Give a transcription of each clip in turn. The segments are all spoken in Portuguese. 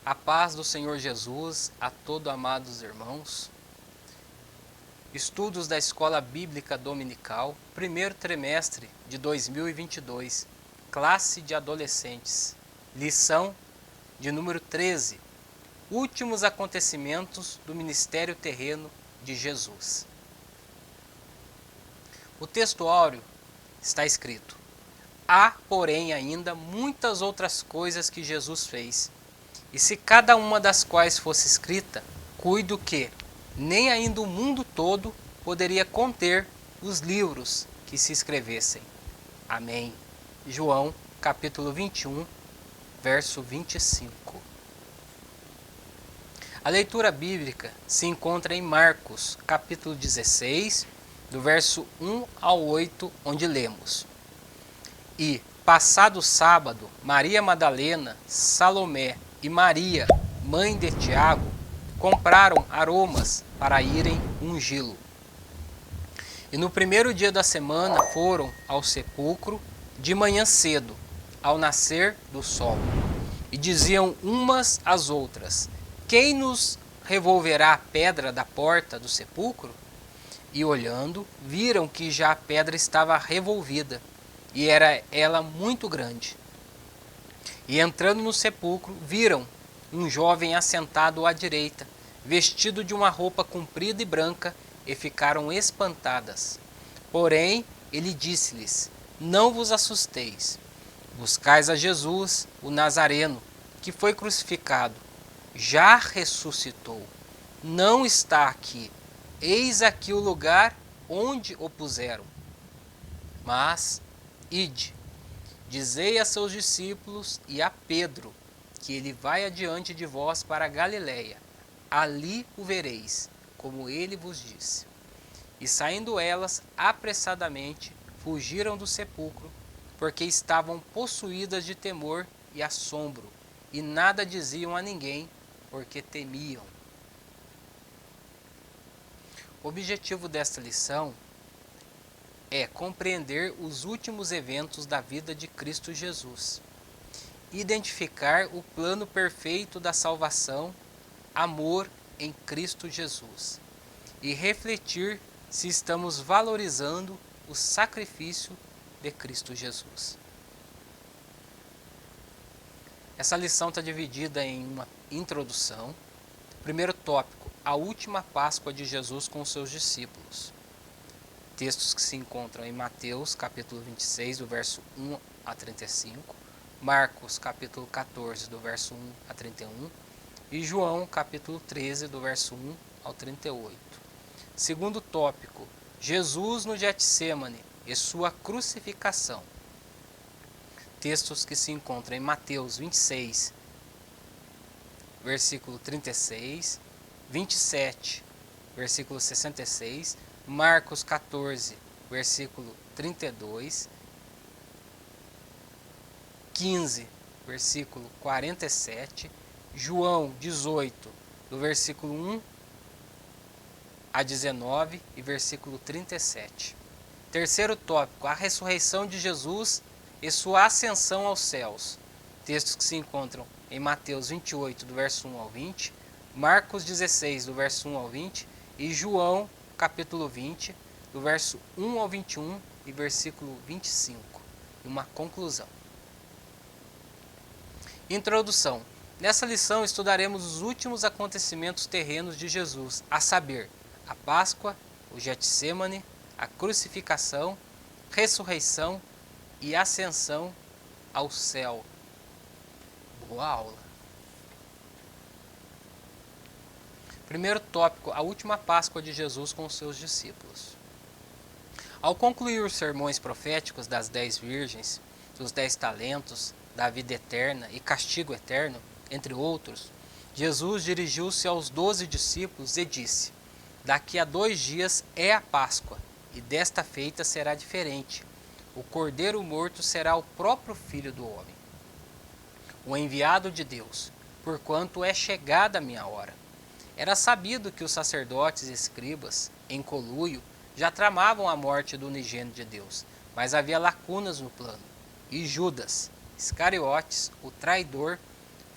A paz do Senhor Jesus a todos amados irmãos. Estudos da Escola Bíblica Dominical, primeiro trimestre de 2022, classe de adolescentes. Lição de número 13. Últimos acontecimentos do ministério terreno de Jesus. O texto áureo está escrito: há, porém, ainda muitas outras coisas que Jesus fez. E se cada uma das quais fosse escrita, cuido que nem ainda o mundo todo poderia conter os livros que se escrevessem. Amém. João, capítulo 21, verso 25. A leitura bíblica se encontra em Marcos, capítulo 16, do verso 1 ao 8, onde lemos: E, passado o sábado, Maria Madalena, Salomé e Maria, mãe de Tiago, compraram aromas para irem ungí-lo. E no primeiro dia da semana foram ao sepulcro de manhã cedo, ao nascer do sol. E diziam umas às outras: quem nos revolverá a pedra da porta do sepulcro? E olhando, viram que já a pedra estava revolvida, e era ela muito grande. E entrando no sepulcro, viram um jovem assentado à direita, vestido de uma roupa comprida e branca, e ficaram espantadas. Porém, ele disse-lhes: não vos assusteis. Buscais a Jesus, o Nazareno, que foi crucificado. Já ressuscitou. Não está aqui. Eis aqui o lugar onde o puseram. Mas, ide, dizei a seus discípulos e a Pedro, que ele vai adiante de vós para a Galiléia. Ali o vereis, como ele vos disse. E saindo elas, apressadamente, fugiram do sepulcro, porque estavam possuídas de temor e assombro, e nada diziam a ninguém, porque temiam. O objetivo desta lição é compreender os últimos eventos da vida de Cristo Jesus, identificar o plano perfeito da salvação, amor em Cristo Jesus, e refletir se estamos valorizando o sacrifício de Cristo Jesus. Essa lição está dividida em uma introdução. Primeiro tópico: a última Páscoa de Jesus com os seus discípulos. Textos que se encontram em Mateus, capítulo 26, do verso 1 a 35, Marcos, capítulo 14, do verso 1 a 31, e João, capítulo 13, do verso 1 ao 38. Segundo tópico: Jesus no Getsêmani e sua crucificação. Textos que se encontram em Mateus 26, versículo 36, 27, versículo 66, Marcos 14, versículo 32, 15, versículo 47, João 18, do versículo 1 a 19 e versículo 37. Terceiro tópico: a ressurreição de Jesus e sua ascensão aos céus. Textos que se encontram em Mateus 28, do verso 1 ao 20, Marcos 16, do verso 1 ao 20 e João, capítulo 20, do verso 1 ao 21 e versículo 25. E uma conclusão. Introdução. Nessa lição estudaremos os últimos acontecimentos terrenos de Jesus, a saber, a Páscoa, o Getsêmani, a crucificação, ressurreição e ascensão ao céu. Boa aula! Primeiro tópico: a última Páscoa de Jesus com os seus discípulos. Ao concluir os sermões proféticos das 10 virgens, dos 10 talentos, da vida eterna e castigo eterno, entre outros, Jesus dirigiu-se aos 12 discípulos e disse: daqui a 2 dias é a Páscoa, e desta feita será diferente. O cordeiro morto será o próprio Filho do Homem, o enviado de Deus, porquanto é chegada a minha hora. Era sabido que os sacerdotes e escribas, em conluio, já tramavam a morte do unigênito de Deus, mas havia lacunas no plano. E Judas Iscariotes, o traidor,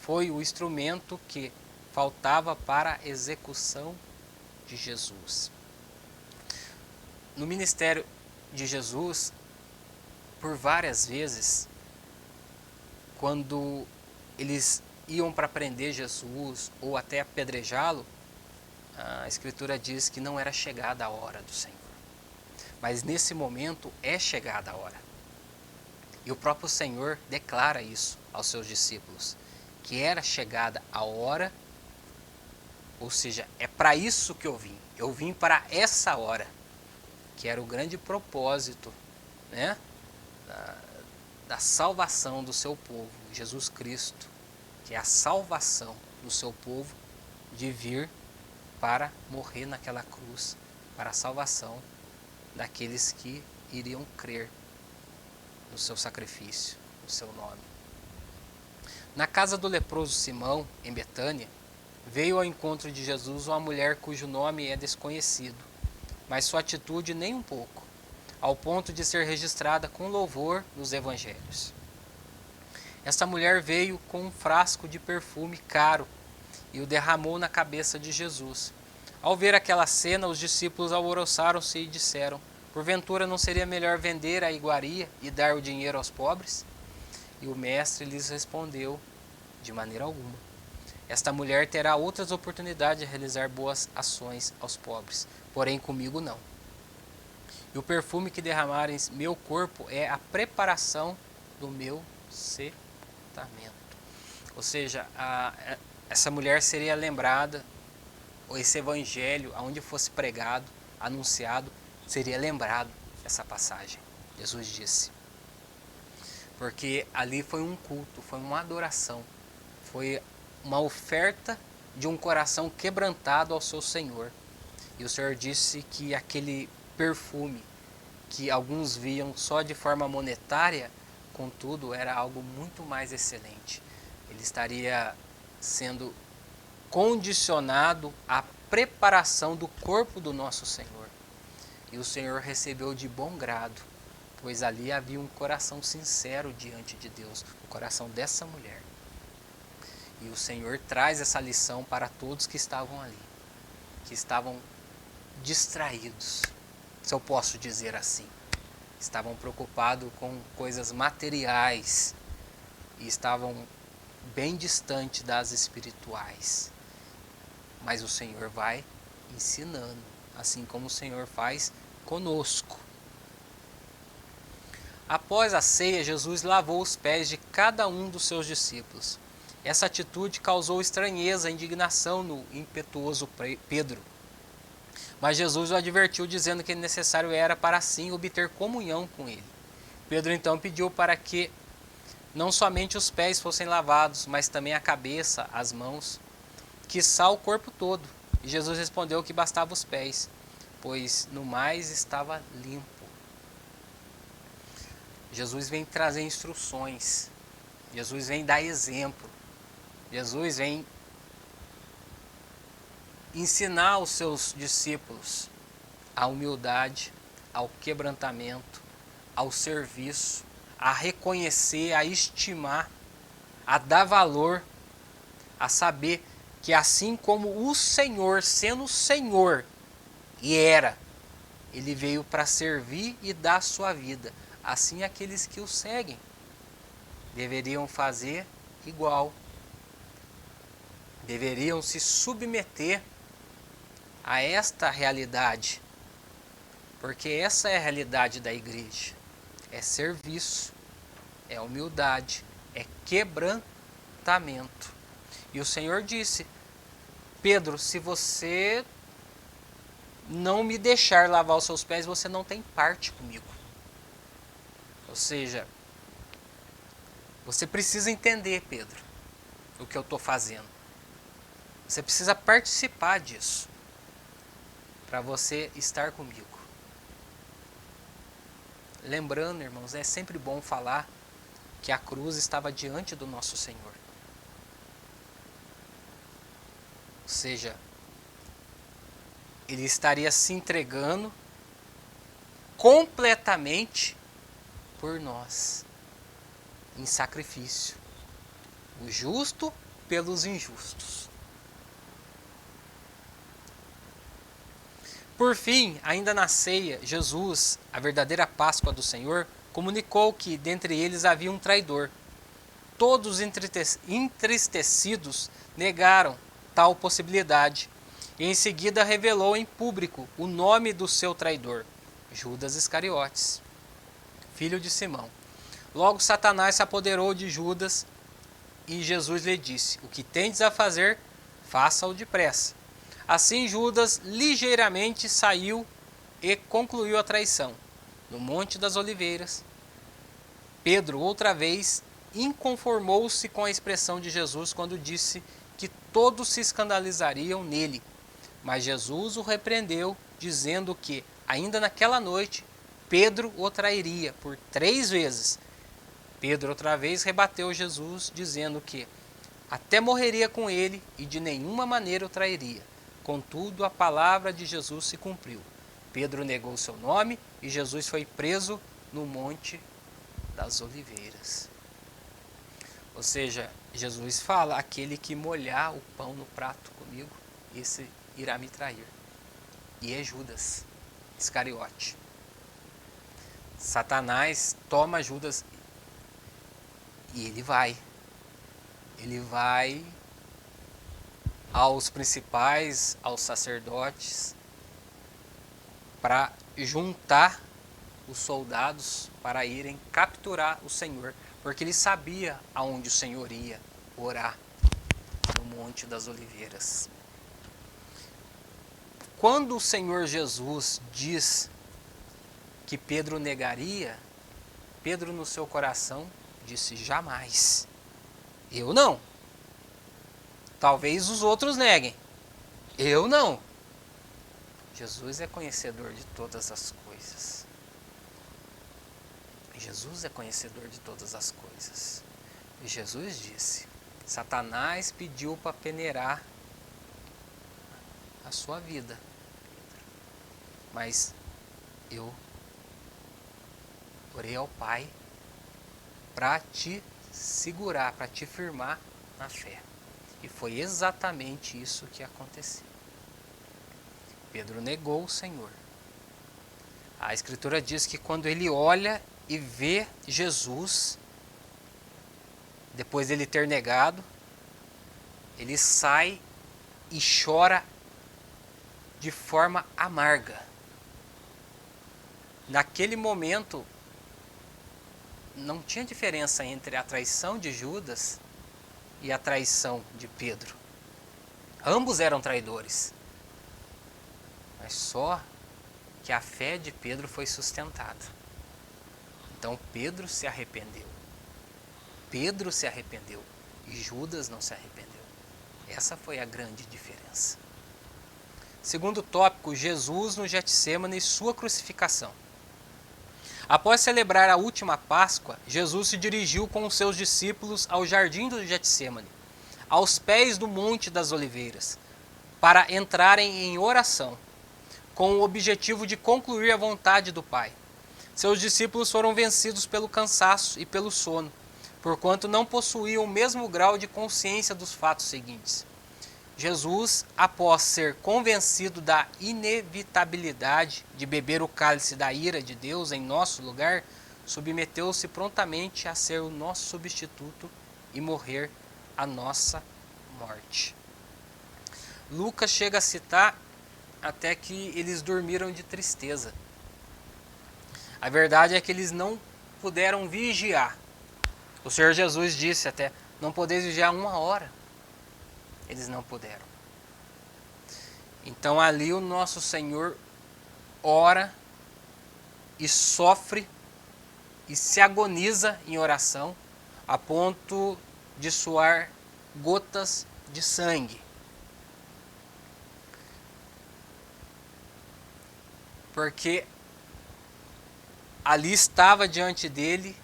foi o instrumento que faltava para a execução de Jesus. No ministério de Jesus, por várias vezes, quando eles iam para prender Jesus ou até apedrejá-lo, a Escritura diz que não era chegada a hora do Senhor. Mas nesse momento é chegada a hora. E o próprio Senhor declara isso aos seus discípulos, que era chegada a hora, ou seja, é para isso que eu vim. Eu vim para essa hora, que era o grande propósito, né, da salvação do seu povo, Jesus Cristo, que é a salvação do seu povo, de vir para morrer naquela cruz, para a salvação daqueles que iriam crer no seu sacrifício, no seu nome. Na casa do leproso Simão, em Betânia, veio ao encontro de Jesus uma mulher cujo nome é desconhecido, mas sua atitude nem um pouco, ao ponto de ser registrada com louvor nos evangelhos. Esta mulher veio com um frasco de perfume caro e o derramou na cabeça de Jesus. Ao ver aquela cena, os discípulos alvoroçaram-se e disseram: porventura não seria melhor vender a iguaria e dar o dinheiro aos pobres? E o mestre lhes respondeu: de maneira alguma. Esta mulher terá outras oportunidades de realizar boas ações aos pobres, porém comigo não. E o perfume que derramar em meu corpo é a preparação do meu sepultamento. Ou seja, essa mulher seria lembrada, ou esse evangelho, aonde fosse pregado, anunciado, seria lembrado essa passagem. Jesus disse. Porque ali foi um culto, foi uma adoração, foi uma oferta de um coração quebrantado ao seu Senhor. E o Senhor disse que aquele perfume, que alguns viam só de forma monetária, contudo, era algo muito mais excelente. Ele estaria sendo condicionado à preparação do corpo do nosso Senhor. E o Senhor recebeu de bom grado, pois ali havia um coração sincero diante de Deus, o coração dessa mulher. E o Senhor traz essa lição para todos que estavam ali, que estavam distraídos, se eu posso dizer assim. Estavam preocupados com coisas materiais e estavam bem distante das espirituais. Mas o Senhor vai ensinando, assim como o Senhor faz conosco. Após a ceia, Jesus lavou os pés de cada um dos seus discípulos. Essa atitude causou estranheza e indignação no impetuoso Pedro. Mas Jesus o advertiu, dizendo que necessário era para assim obter comunhão com ele. Pedro então pediu para que não somente os pés fossem lavados, mas também a cabeça, as mãos, quiçá o corpo todo. E Jesus respondeu que bastava os pés, pois no mais estava limpo. Jesus vem trazer instruções, Jesus vem dar exemplo, Jesus vem ensinar aos seus discípulos a humildade, ao quebrantamento, ao serviço, a reconhecer, a estimar, a dar valor, a saber que assim como o Senhor, sendo o Senhor, e era, ele veio para servir e dar a sua vida. Assim aqueles que o seguem deveriam fazer igual. Deveriam se submeter a esta realidade. Porque essa é a realidade da igreja. É serviço, é humildade, é quebrantamento. E o Senhor disse: Pedro, se você não me deixar lavar os seus pés, você não tem parte comigo. Ou seja, você precisa entender, Pedro, o que eu estou fazendo. Você precisa participar disso para você estar comigo. Lembrando, irmãos, é sempre bom falar que a cruz estava diante do nosso Senhor. Ou seja, ele estaria se entregando completamente por nós, em sacrifício. O justo pelos injustos. Por fim, ainda na ceia, Jesus, a verdadeira Páscoa do Senhor, comunicou que dentre eles havia um traidor. Todos entristecidos negaram tal possibilidade e em seguida revelou em público o nome do seu traidor, Judas Iscariotes, filho de Simão. Logo Satanás se apoderou de Judas e Jesus lhe disse: o que tendes a fazer, faça-o depressa. Assim Judas ligeiramente saiu e concluiu a traição. No Monte das Oliveiras, Pedro outra vez inconformou-se com a expressão de Jesus quando disse que todos se escandalizariam nele. Mas Jesus o repreendeu, dizendo que, ainda naquela noite, Pedro o trairia por 3 vezes. Pedro outra vez rebateu Jesus, dizendo que até morreria com ele e de nenhuma maneira o trairia. Contudo, a palavra de Jesus se cumpriu. Pedro negou seu nome e Jesus foi preso no Monte das Oliveiras. Ou seja, Jesus fala: aquele que molhar o pão no prato comigo, esse irá me trair. E é Judas Iscariote. Satanás toma Judas e ele vai aos principais, aos sacerdotes, para juntar os soldados para irem capturar o Senhor, porque ele sabia aonde o Senhor ia orar, no Monte das Oliveiras. Quando o Senhor Jesus diz que Pedro negaria, Pedro no seu coração disse: jamais, eu não. Talvez os outros neguem, eu não. Jesus é conhecedor de todas as coisas. Jesus é conhecedor de todas as coisas. E Jesus disse: Satanás pediu para peneirar a sua vida, mas eu orei ao Pai para te segurar, para te firmar na fé. E foi exatamente isso que aconteceu. Pedro negou o Senhor. A Escritura diz que quando ele olha e vê Jesus, depois dele ter negado, ele sai e chora de forma amarga. Naquele momento, não tinha diferença entre a traição de Judas e a traição de Pedro. Ambos eram traidores. Mas só que a fé de Pedro foi sustentada. Então Pedro se arrependeu. Pedro se arrependeu e Judas não se arrependeu. Essa foi a grande diferença. Segundo tópico, Jesus no Getsêmani e sua crucificação. Após celebrar a última Páscoa, Jesus se dirigiu com os seus discípulos ao jardim do Getsêmani, aos pés do Monte das Oliveiras, para entrarem em oração, com o objetivo de concluir a vontade do Pai. Seus discípulos foram vencidos pelo cansaço e pelo sono, porquanto não possuíam o mesmo grau de consciência dos fatos seguintes. Jesus, após ser convencido da inevitabilidade de beber o cálice da ira de Deus em nosso lugar, submeteu-se prontamente a ser o nosso substituto e morrer a nossa morte. Lucas chega a citar até que eles dormiram de tristeza. A verdade é que eles não puderam vigiar. O Senhor Jesus disse até: não podeis vigiar 1 hora. Eles não puderam. Então ali o nosso Senhor ora e sofre e se agoniza em oração a ponto de suar gotas de sangue. Porque ali estava diante dele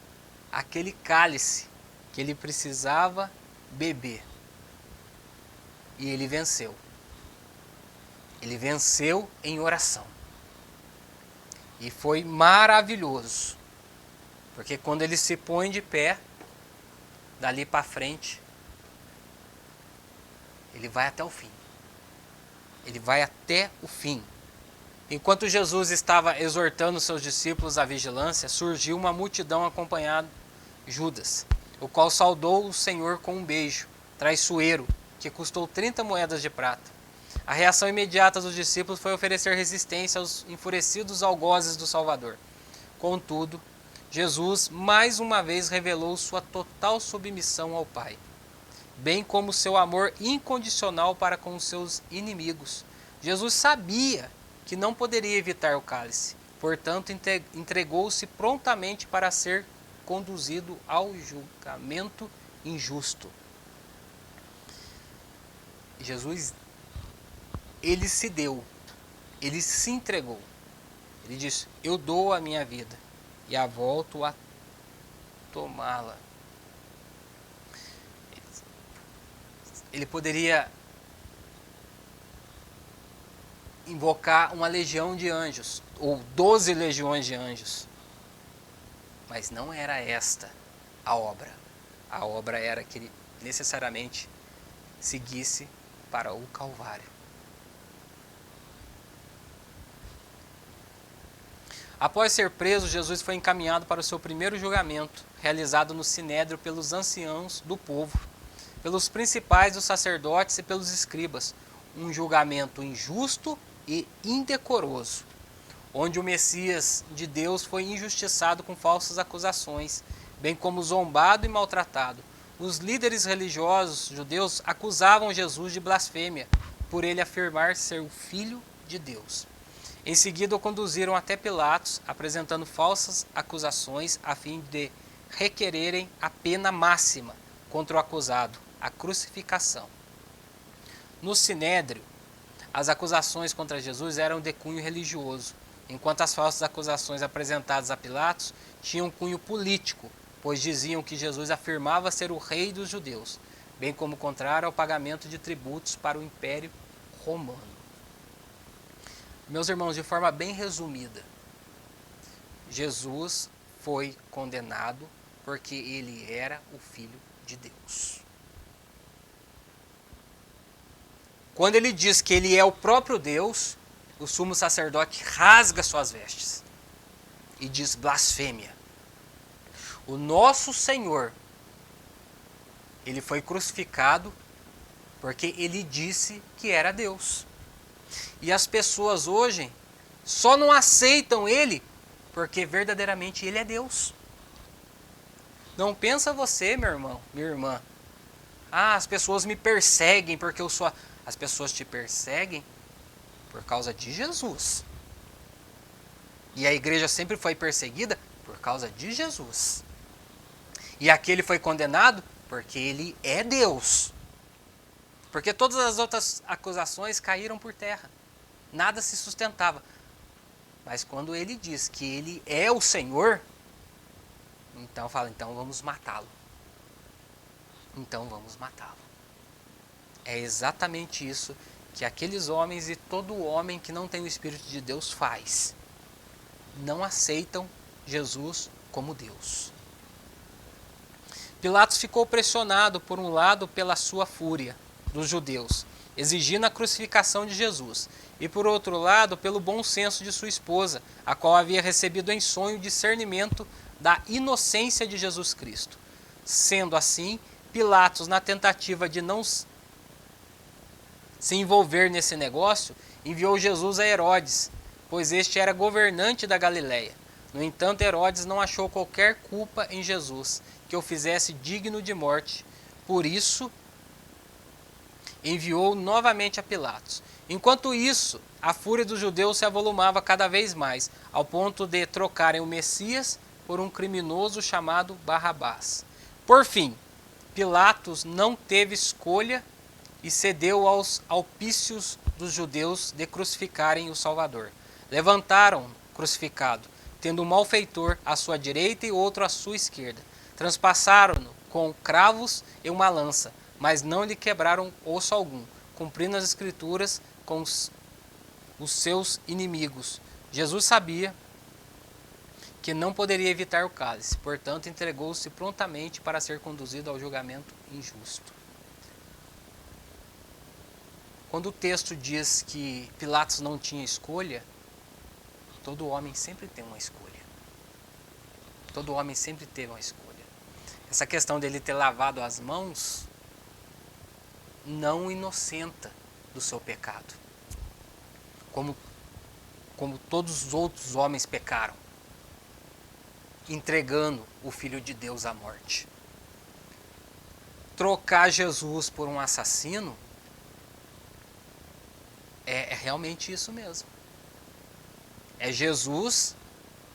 aquele cálice que ele precisava beber. E ele venceu. Ele venceu em oração. E foi maravilhoso. Porque quando ele se põe de pé, dali para frente, Ele vai até o fim. Ele vai até o fim. Enquanto Jesus estava exortando seus discípulos à vigilância, surgiu uma multidão acompanhando Judas, o qual saudou o Senhor com um beijo traiçoeiro, que custou 30 moedas de prata. A reação imediata dos discípulos foi oferecer resistência aos enfurecidos algozes do Salvador. Contudo, Jesus mais uma vez revelou sua total submissão ao Pai, bem como seu amor incondicional para com os seus inimigos. Jesus sabia que não poderia evitar o cálice, portanto entregou-se prontamente para ser conduzido ao julgamento injusto. Jesus, ele se deu, ele se entregou. Ele disse: eu dou a minha vida e a volto a tomá-la. Ele poderia invocar uma legião de anjos, ou 12 legiões de anjos. Mas não era esta a obra. A obra era que ele necessariamente seguisse para o Calvário. Após ser preso, Jesus foi encaminhado para o seu primeiro julgamento, realizado no Sinédrio pelos anciãos do povo, pelos principais dos sacerdotes e pelos escribas. Um julgamento injusto e indecoroso, onde o Messias de Deus foi injustiçado com falsas acusações, bem como zombado e maltratado. Os líderes religiosos judeus acusavam Jesus de blasfêmia, por ele afirmar ser o Filho de Deus. Em seguida, o conduziram até Pilatos, apresentando falsas acusações a fim de requererem a pena máxima contra o acusado, a crucificação. No Sinédrio, as acusações contra Jesus eram de cunho religioso, enquanto as falsas acusações apresentadas a Pilatos tinham cunho político, pois diziam que Jesus afirmava ser o rei dos judeus, bem como contrário ao pagamento de tributos para o Império Romano. Meus irmãos, de forma bem resumida, Jesus foi condenado porque ele era o Filho de Deus. Quando ele diz que ele é o próprio Deus, o sumo sacerdote rasga suas vestes e diz blasfêmia. O nosso Senhor, ele foi crucificado porque ele disse que era Deus. E as pessoas hoje só não aceitam ele porque verdadeiramente ele é Deus. Não pensa você, meu irmão, minha irmã. As pessoas me perseguem porque eu sou... As pessoas te perseguem por causa de Jesus. E a igreja sempre foi perseguida por causa de Jesus. E aquele foi condenado porque ele é Deus. Porque todas as outras acusações caíram por terra. Nada se sustentava. Mas quando ele diz que ele é o Senhor, então fala, então vamos matá-lo. Então vamos matá-lo. É exatamente isso que aqueles homens e todo homem que não tem o Espírito de Deus faz. Não aceitam Jesus como Deus. Pilatos ficou pressionado, por um lado, pela sua fúria dos judeus, exigindo a crucificação de Jesus, e por outro lado, pelo bom senso de sua esposa, a qual havia recebido em sonho o discernimento da inocência de Jesus Cristo. Sendo assim, Pilatos, na tentativa de não se envolver nesse negócio, enviou Jesus a Herodes, pois este era governante da Galileia. No entanto, Herodes não achou qualquer culpa em Jesus que o fizesse digno de morte. Por isso, enviou novamente a Pilatos. Enquanto isso, a fúria dos judeus se avolumava cada vez mais, ao ponto de trocarem o Messias por um criminoso chamado Barrabás. Por fim, Pilatos não teve escolha e cedeu aos auspícios dos judeus de crucificarem o Salvador. Levantaram crucificado, tendo um malfeitor à sua direita e outro à sua esquerda. Transpassaram-no com cravos e uma lança, mas não lhe quebraram osso algum, cumprindo as escrituras com os seus inimigos. Jesus sabia que não poderia evitar o cálice, portanto entregou-se prontamente para ser conduzido ao julgamento injusto. quando o texto diz que Pilatos não tinha escolha, todo homem sempre tem uma escolha. Todo homem sempre teve uma escolha. Essa questão dele ter lavado as mãos não o inocenta do seu pecado. Como todos os outros homens pecaram, entregando o Filho de Deus à morte. Trocar Jesus por um assassino é realmente isso mesmo. É Jesus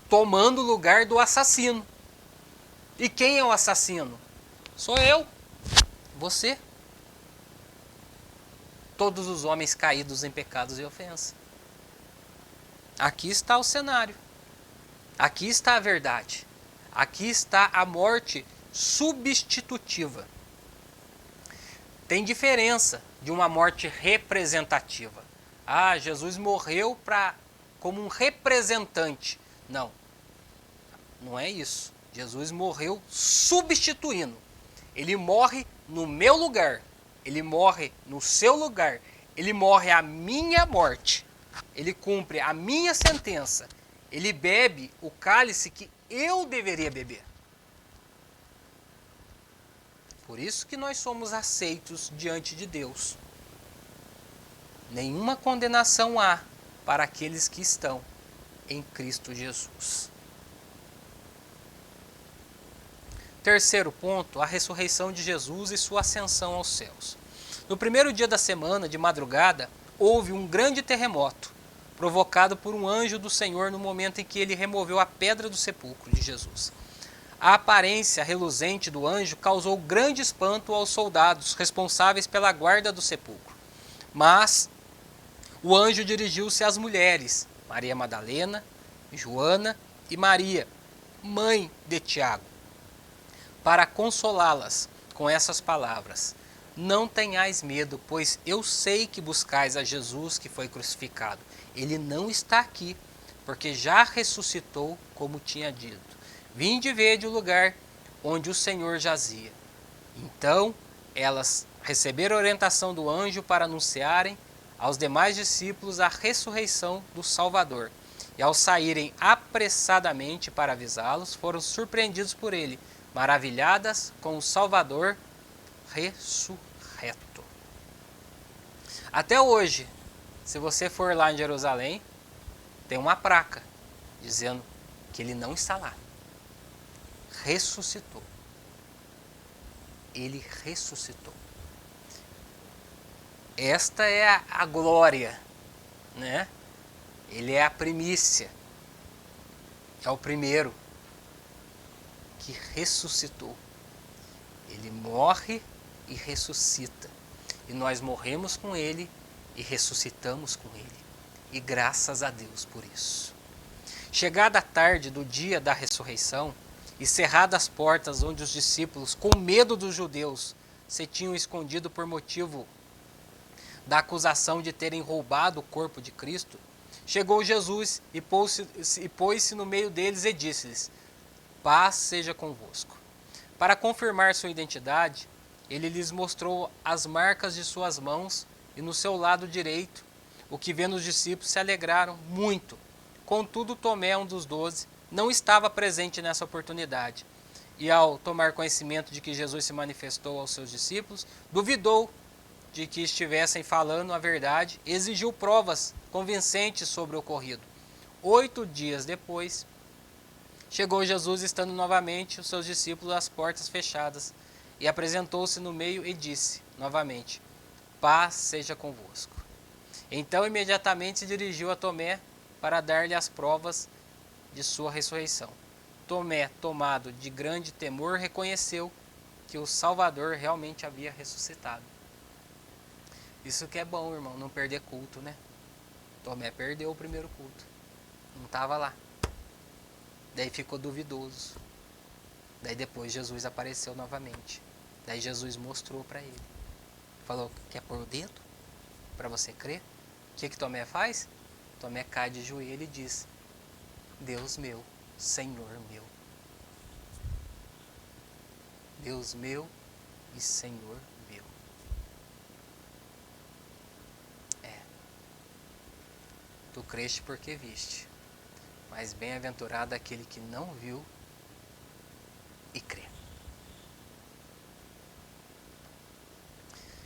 tomando o lugar do assassino. E quem é o assassino? Sou eu, você. Todos os homens caídos em pecados e ofensa. Aqui está o cenário. Aqui está a verdade. Aqui está a morte substitutiva. Tem diferença de uma morte representativa. Ah, Jesus morreu como um representante. Não, não é isso. Jesus morreu substituindo. Ele morre no meu lugar. Ele morre no seu lugar. Ele morre a minha morte. Ele cumpre a minha sentença. Ele bebe o cálice que eu deveria beber. Por isso que nós somos aceitos diante de Deus. Nenhuma condenação há para aqueles que estão em Cristo Jesus. Terceiro ponto, a ressurreição de Jesus e sua ascensão aos céus. No primeiro dia da semana, de madrugada, houve um grande terremoto, provocado por um anjo do Senhor no momento em que ele removeu a pedra do sepulcro de Jesus. A aparência reluzente do anjo causou grande espanto aos soldados responsáveis pela guarda do sepulcro. Mas o anjo dirigiu-se às mulheres, Maria Madalena, Joana e Maria, mãe de Tiago, para consolá-las com essas palavras: não tenhais medo, pois eu sei que buscais a Jesus que foi crucificado. Ele não está aqui, porque já ressuscitou, como tinha dito. Vinde e vede o lugar onde o Senhor jazia. Então, elas receberam a orientação do anjo para anunciarem aos demais discípulos a ressurreição do Salvador. E ao saírem apressadamente para avisá-los, foram surpreendidos por ele, maravilhadas com o Salvador ressurreto. Até hoje, se você for lá em Jerusalém, tem uma placa dizendo que ele não está lá. Ressuscitou. Ele ressuscitou. Esta é a glória, né? Ele é a primícia. É o primeiro que ressuscitou. Ele morre e ressuscita. E nós morremos com ele e ressuscitamos com ele. E graças a Deus por isso. Chegada a tarde do dia da ressurreição e cerradas as portas onde os discípulos, com medo dos judeus, se tinham escondido por motivo da acusação de terem roubado o corpo de Cristo, chegou Jesus e pôs-se no meio deles e disse-lhes: paz seja convosco. Para confirmar sua identidade, ele lhes mostrou as marcas de suas mãos e no seu lado direito, o que vendo os discípulos se alegraram muito. Contudo, Tomé, um dos 12, não estava presente nessa oportunidade. E ao tomar conhecimento de que Jesus se manifestou aos seus discípulos, duvidou de que estivessem falando a verdade e exigiu provas convincentes sobre o ocorrido. 8 dias depois, chegou Jesus, estando novamente os seus discípulos às portas fechadas, e apresentou-se no meio e disse novamente: paz seja convosco. Então imediatamente se dirigiu a Tomé para dar-lhe as provas de sua ressurreição. Tomé, tomado de grande temor, reconheceu que o Salvador realmente havia ressuscitado. Isso que é bom, irmão, não perder culto, né? Tomé perdeu o primeiro culto. Não estava lá. Daí ficou duvidoso. Daí depois Jesus apareceu novamente. Daí Jesus mostrou para ele. Falou: quer pôr o dedo para você crer? O que Tomé faz? Tomé cai de joelho e diz: Deus meu, Senhor meu. Deus meu e Senhor meu. Tu creste porque viste, mas bem-aventurado aquele que não viu e crê.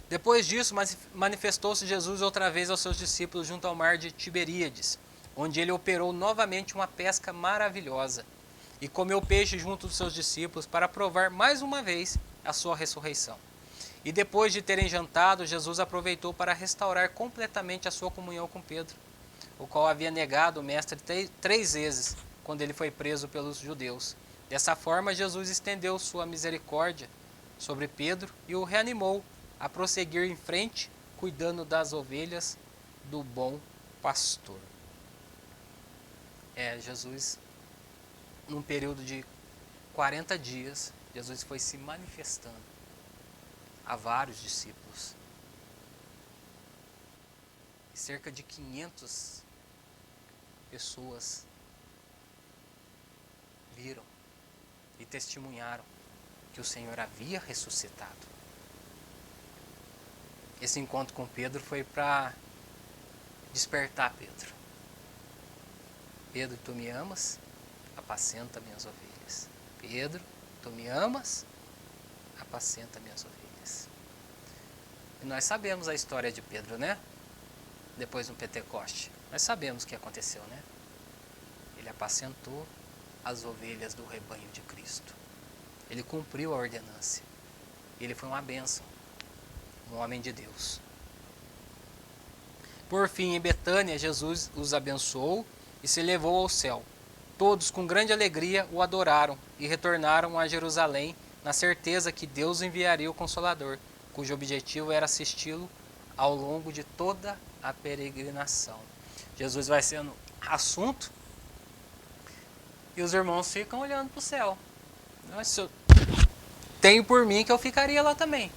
Depois disso, manifestou-se Jesus outra vez aos seus discípulos junto ao mar de Tiberíades, onde ele operou novamente uma pesca maravilhosa, e comeu peixe junto dos seus discípulos para provar mais uma vez a sua ressurreição. E depois de terem jantado, Jesus aproveitou para restaurar completamente a sua comunhão com Pedro, o qual havia negado o mestre 3 vezes, quando ele foi preso pelos judeus. Dessa forma, Jesus estendeu sua misericórdia sobre Pedro e o reanimou a prosseguir em frente, cuidando das ovelhas do bom pastor. Jesus, num período de 40 dias, Jesus foi se manifestando a vários discípulos. Cerca de 500 pessoas viram e testemunharam que o Senhor havia ressuscitado. Esse encontro com Pedro foi para despertar Pedro. Pedro, tu me amas? Apacenta minhas ovelhas. Pedro, tu me amas? Apacenta minhas ovelhas. E nós sabemos a história de Pedro, né? Depois do Pentecoste. Nós sabemos o que aconteceu, né? Ele apacentou as ovelhas do rebanho de Cristo. Ele cumpriu a ordenança. Ele foi uma bênção. Um homem de Deus. Por fim, em Betânia, Jesus os abençoou e se levou ao céu. Todos, com grande alegria, o adoraram e retornaram a Jerusalém na certeza que Deus enviaria o Consolador, cujo objetivo era assisti-lo ao longo de toda a peregrinação. Jesus vai sendo assunto e os irmãos ficam olhando para o céu. Nossa, eu tenho por mim que eu ficaria lá também.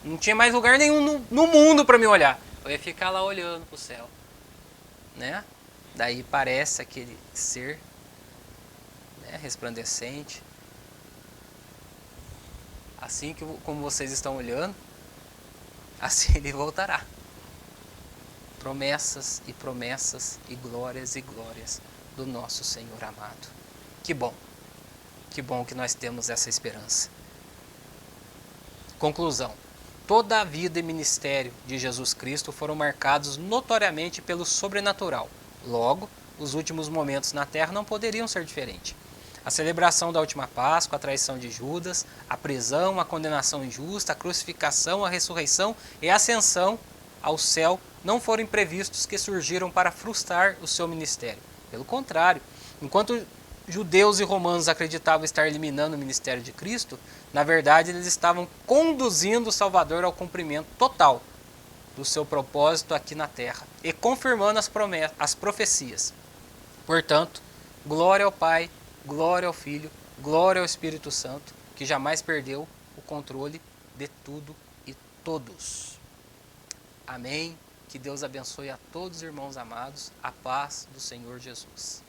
Não tinha mais lugar nenhum no mundo para me olhar. Eu ia ficar lá olhando para o céu. Né? Daí parece aquele ser, né, resplandecente. Assim como vocês estão olhando, assim ele voltará. Promessas e promessas e glórias do nosso Senhor amado. Que bom que nós temos essa esperança. Conclusão. Toda a vida e ministério de Jesus Cristo foram marcados notoriamente pelo sobrenatural. Logo, os últimos momentos na terra não poderiam ser diferentes. A celebração da última Páscoa, a traição de Judas, a prisão, a condenação injusta, a crucificação, a ressurreição e a ascensão ao céu não foram imprevistos que surgiram para frustrar o seu ministério. Pelo contrário, enquanto judeus e romanos acreditavam estar eliminando o ministério de Cristo, na verdade eles estavam conduzindo o Salvador ao cumprimento total do seu propósito aqui na terra e confirmando as profecias. Portanto, glória ao Pai, glória ao Filho, glória ao Espírito Santo, que jamais perdeu o controle de tudo e todos. Amém. Que Deus abençoe a todos os irmãos amados. A paz do Senhor Jesus.